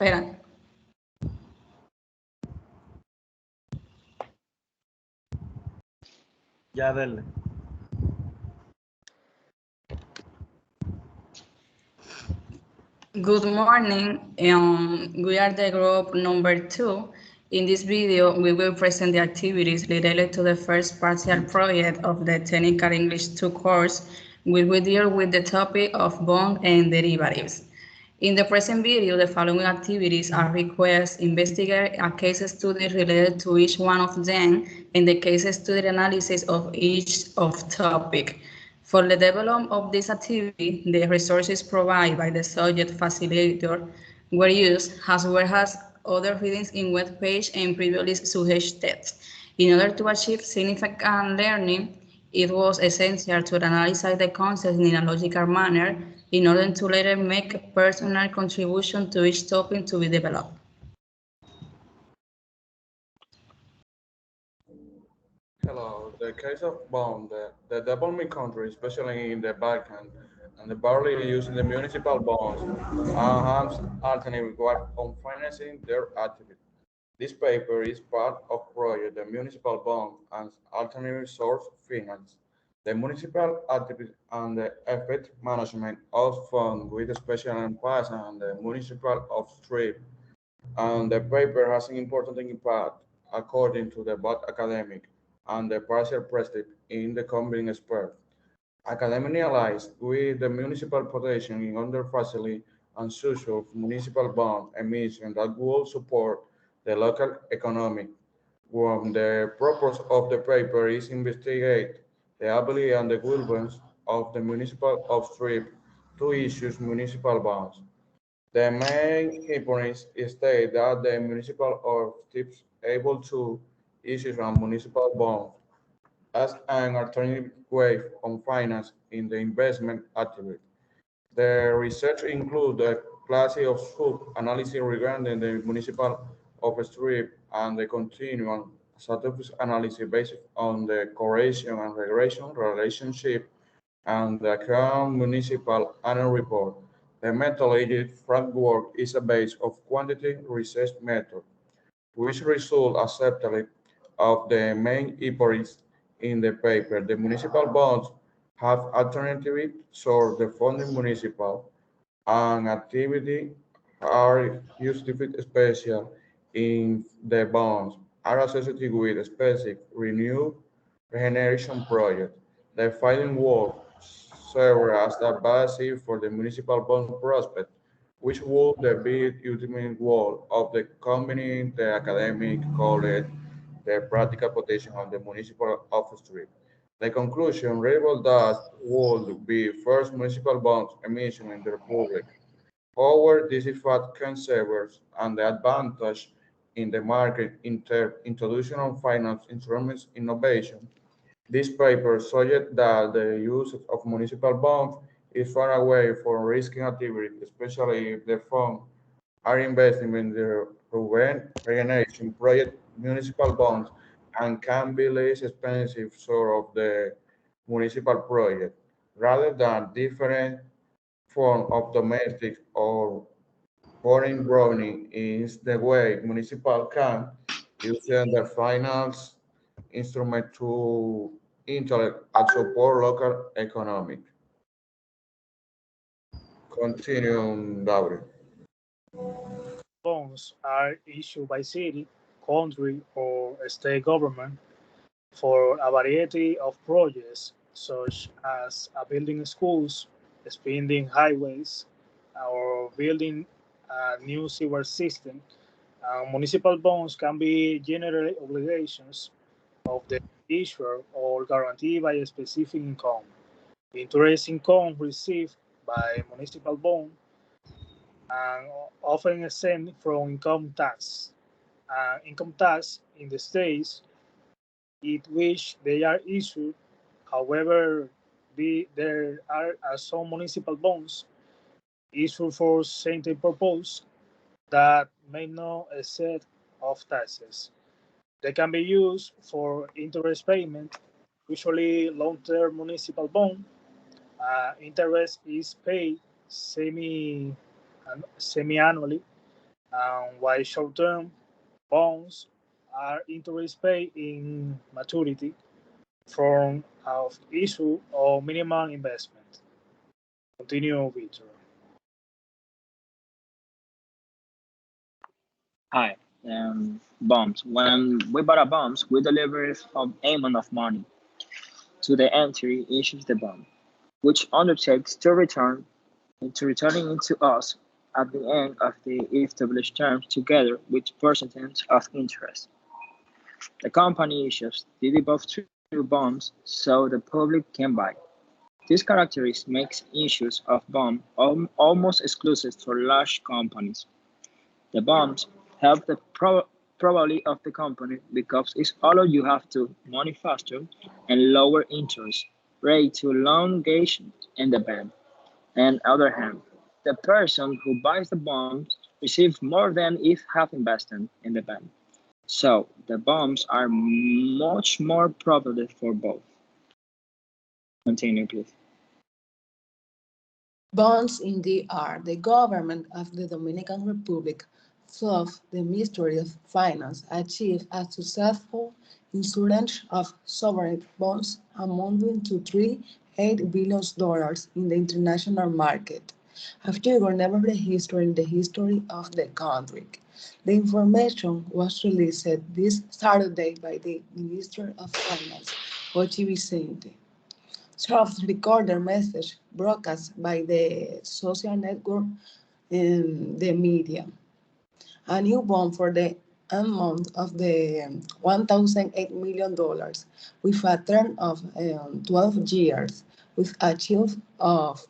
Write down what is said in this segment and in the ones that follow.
Espera. Ya, dale. Good morning. We are the group number 2. In this video, we will present the activities related to the first partial project of the Technical English 2 course, which will deal with the topic of bond and derivatives. In the present video, the following activities are requests: investigate a case study related to each one of them, and the case study analysis of each of topic. For the development of this activity, the resources provided by the subject facilitator were used, as well as other readings in web page and previously suggested. In order to achieve significant learning, it was essential to analyze the concepts in a logical manner in order to later make a personal contribution to each topic to be developed. Hello. The case of bond, the developing countries, especially in the Balkans, and the barely using the municipal bonds, have alternative way on financing their activity. This paper is part of project the municipal bond and alternative source finance. The municipal activity and the effect management of fund with a special emphasis on the municipal upstream. And the paper has an important impact according to the both academic and the partial prestige in the combining expert. Academic analyzed with the municipal protection in under facility and social of municipal bond emission that will support the local economy. The purpose of the paper is investigate the ability and the relevance of the municipal upstream to issue municipal bonds. The main hypothesis state that the municipal or tips able to issue a municipal bond as an alternative way of finance in the investment activity. The research includes the class of scope analysis regarding the municipal upstream and the continuum status analysis based on the correlation and regression relationship and the current municipal annual report. The methodology framework is a base of quantity research method, which result acceptably of the main hypothesis in the paper. The municipal bonds have alternative source the funding municipal and activity are justified special in the bonds are associated with specific renewed regeneration project. The fighting work serve as the basis for the municipal bond prospect, which would be the ultimate goal of the combining the academic college, the practical potential of the municipal office trip. The conclusion revealed that would be first municipal bonds emission in the Republic. However, this effect conserves and the advantage in the market introduction of finance instruments innovation. This paper suggests that the use of municipal bonds is far away from risky activity, especially if the funds are investing in the urban regeneration project municipal bonds and can be less expensive sort of the municipal project rather than different form of domestic or foreign borrowing is the way municipal can use their finance instrument to intellect and support local economic. Continue, Gabriel. Bonds are issued by city, country, or state government for a variety of projects, such as building schools, expanding highways, or building a new sewer system. Municipal bonds can be generally obligations of the issuer or guaranteed by a specific income. Interest income received by municipal bond and often exempt from income tax. Income tax in the states in which they are issued. However, there are some municipal bonds issued for certain purpose that may not accept of taxes. They can be used for interest payment, usually long-term municipal bond. Interest is paid semi-annually while short-term bonds are interest paid in maturity from of issue or minimum investment. Continue, Victor. Hi. Bombs. When we bought a bombs, we deliver an amount of money to the entity issues the bomb, which undertakes to return into returning into us at the end of the established terms together with percentage of interest. The company issues the above two bonds so the public can buy. This characteristic makes issues of bonds almost exclusive for large companies. The bonds help the probability of the company because it allows you have to money faster and lower interest rate to long engage in the bank. On the other hand, the person who buys the bonds receives more than if have invested in the bank. So the bonds are much more profitable for both. Continue, please. Bonds indeed are the government of the Dominican Republic through the Ministry of Finance achieved a successful issuance of sovereign bonds amounting to $3.8 billion in the international market, a figure never registered in the history of the country. The information was released this Saturday by the Minister of Finance, Ochi Vicente. Soft recorder message broadcast by the social network in the media. A new bond for the amount of the $1,008 million with a term of 12 years with a yield of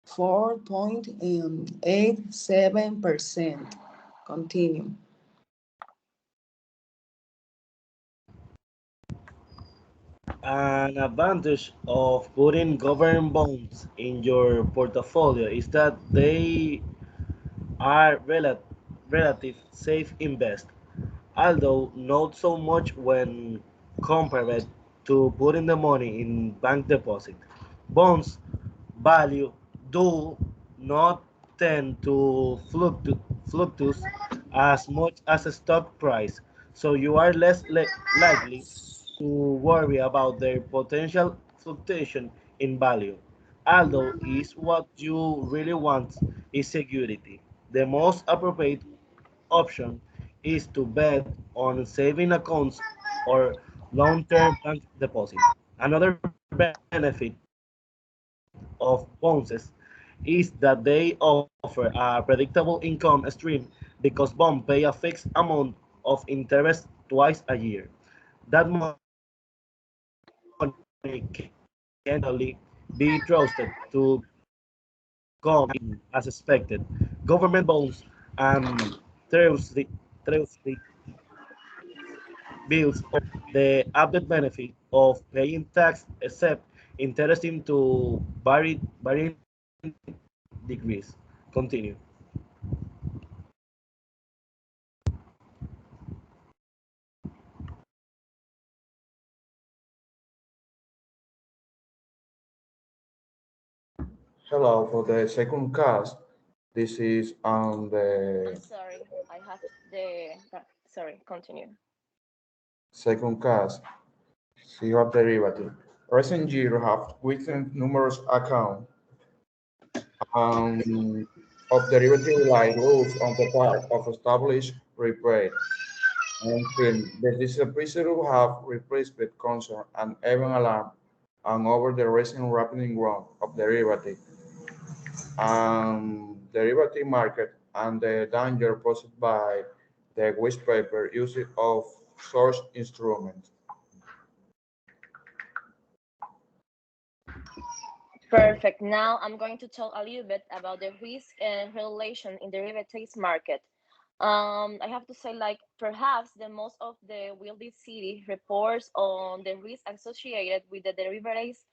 4.87%. Continue. An advantage of putting government bonds in your portfolio is that they are relative safe invest, although not so much when compared to putting the money in bank deposit. Bonds value do not tend to fluctuate as much as a stock price, so you are less likely to worry about their potential fluctuation in value. Although is what you really want is security. The most appropriate option is to bet on saving accounts or long-term bank deposit. Another benefit of bonds is that they offer a predictable income stream because bonds pay a fixed amount of interest twice a year. That money can generally be trusted to come in as expected. Government bonds and treasury treasury bills offer the added benefit of paying tax except interest into varying degrees. Continue. Hello, for the second cast, this is on I'm the sorry, I have sorry, continue. second cast. So you have derivative. Recent years have witnessed numerous accounts um, of derivative like rules on the part of established repair. And the disappreciative have replaced with concern and even alarm and over the recent rapid growth of derivative market and the danger posed by the waste paper usage of such instruments. Perfect. Now I'm going to talk a little bit about the risk and relation in derivatives market. I have to say, like, perhaps the most of the wealthy city reports on the risk associated with the derivatives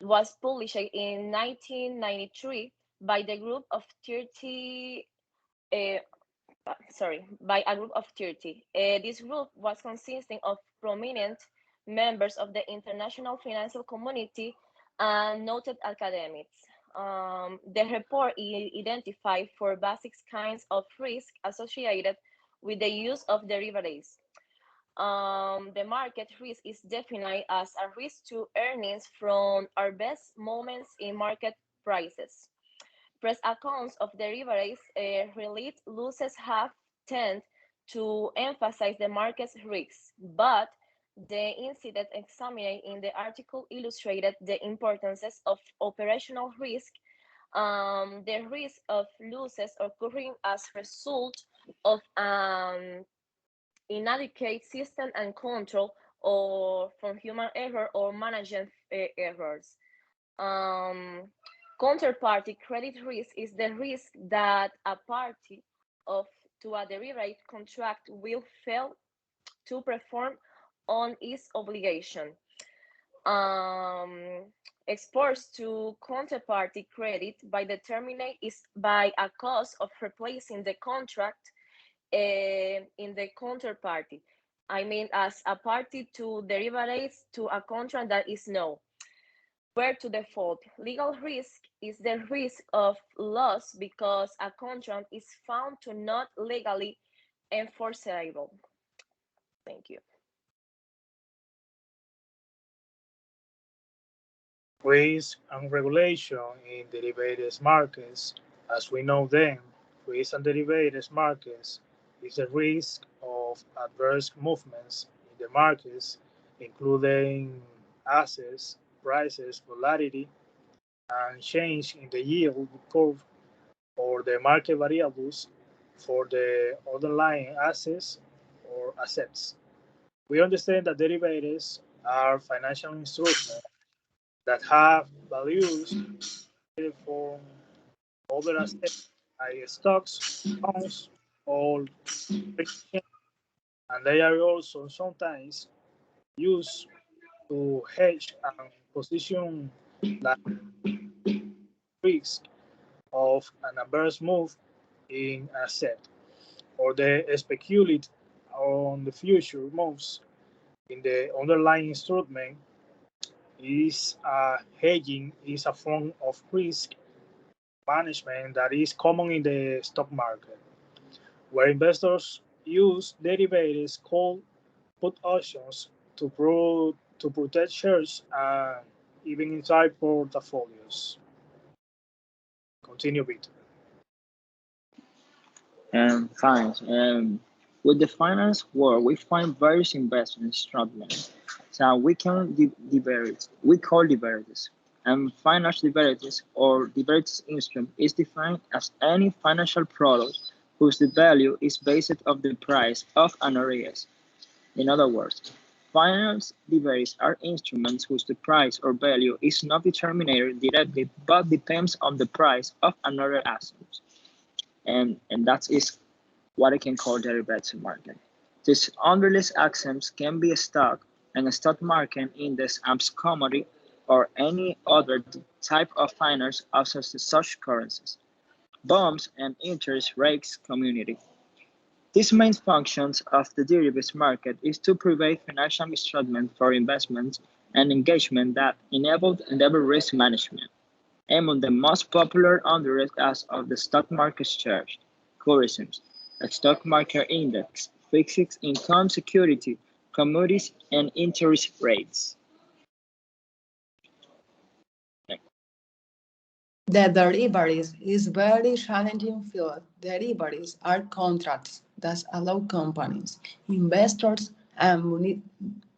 was published in 1993 by the group of 30 uh, by a group of 30. This group was consisting of prominent members of the international financial community and noted academics. The report identified four basic kinds of risk associated with the use of derivatives. The market risk is defined as a risk to earnings from our best moments in market prices. Press accounts of derivatives relate losses have tend to emphasize the market's risks, but the incident examined in the article illustrated the importances of operational risk, the risk of losses occurring as result of inadequate system and control or from human error or management errors. Um, Counterparty credit risk is the risk that a party of to a derivative contract will fail to perform on its obligation. Um, Exposed to counterparty credit by determining is by a cost of replacing the contract in the counterparty. I mean, as a party to derivatives to a contract that is no. Where to default? Legal risk is the risk of loss because a contract is found to not legally enforceable. Thank you. Risk and regulation in derivatives markets, as we know them, risk and derivatives markets is the risk of adverse movements in the markets, including assets, prices, volatility, and change in the yield curve or the market variables for the underlying assets or assets. We understand that derivatives are financial instruments that have values from other assets like stocks, bonds, or exchange, and they are also sometimes used to hedge and position like risk of an adverse move in asset, or they speculate on the future moves in the underlying instrument. Is hedging is a form of risk management that is common in the stock market, where investors use derivatives called put options to protect shares and even entire portfolios. Continue, Victor. Fine. With the finance world, we find various investment instruments. So we call derivatives. And financial derivatives or derivatives instrument is defined as any financial product whose the value is based on the price of an area. In other words, finance derivatives are instruments whose the price or value is not determined directly but depends on the price of another asset. And that is what I can call derivatives market. These unreleased items can be a stock and a stock market index as commodity or any other type of finance access to such currencies, bonds and interest rates community. These main functions of the derivatives market is to provide financial instruments for investment and engagement that enable risk management. Among the most popular under as of the stock market shares, currencies, a stock market index, fixed income security, commodities, and interest rates. The derivatives is very challenging field. Derivatives are contracts that allow companies, investors, and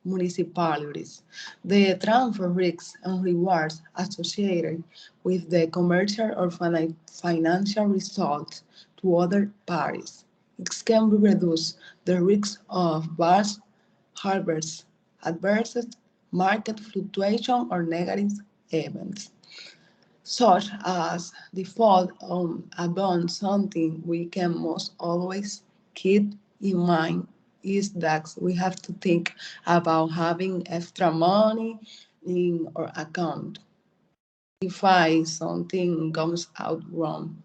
municipalities the transfer risks and rewards associated with the commercial or financial results to other parties. It can reduce the risk of vast harvests, adverse market fluctuation, or negative events such as default on a bond. Something we can most always keep in mind is that we have to think about having extra money in our account if something comes out wrong.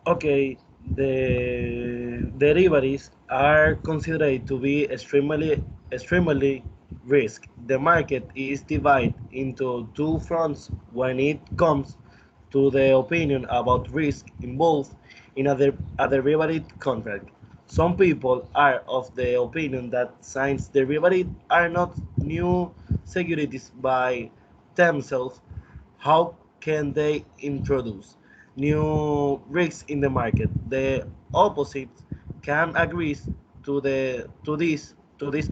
Okay, the derivatives are considered to be extremely risk. The market is divided into two fronts when it comes to the opinion about risk involved in a derivative contract. Some people are of the opinion that since derivatives are not new securities by themselves, how can they introduce new risks in the market? The opposite can agree to this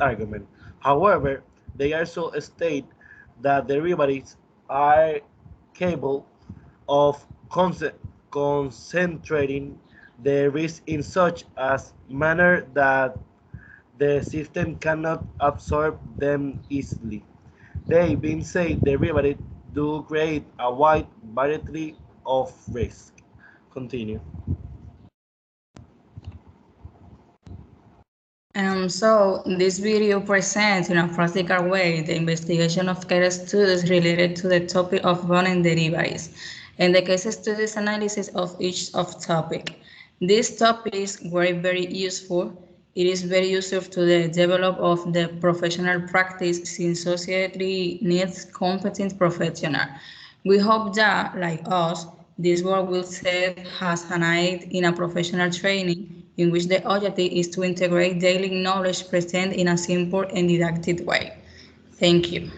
argument. However, they also state that derivatives are capable of concentrating the risk in such as manner that the system cannot absorb them easily. They being said derivatives do create a wide variety of risk. Continue. So this video presents in a practical way the investigation of case studies related to the topic of bond and derivatives, and the case studies analysis of each of topic. These topics were very useful. It is very useful to the develop of the professional practice since society needs competent professional. We hope that, like us, this work will serve as an aid in a professional training in which the objective is to integrate daily knowledge present in a simple and didactic way. Thank you.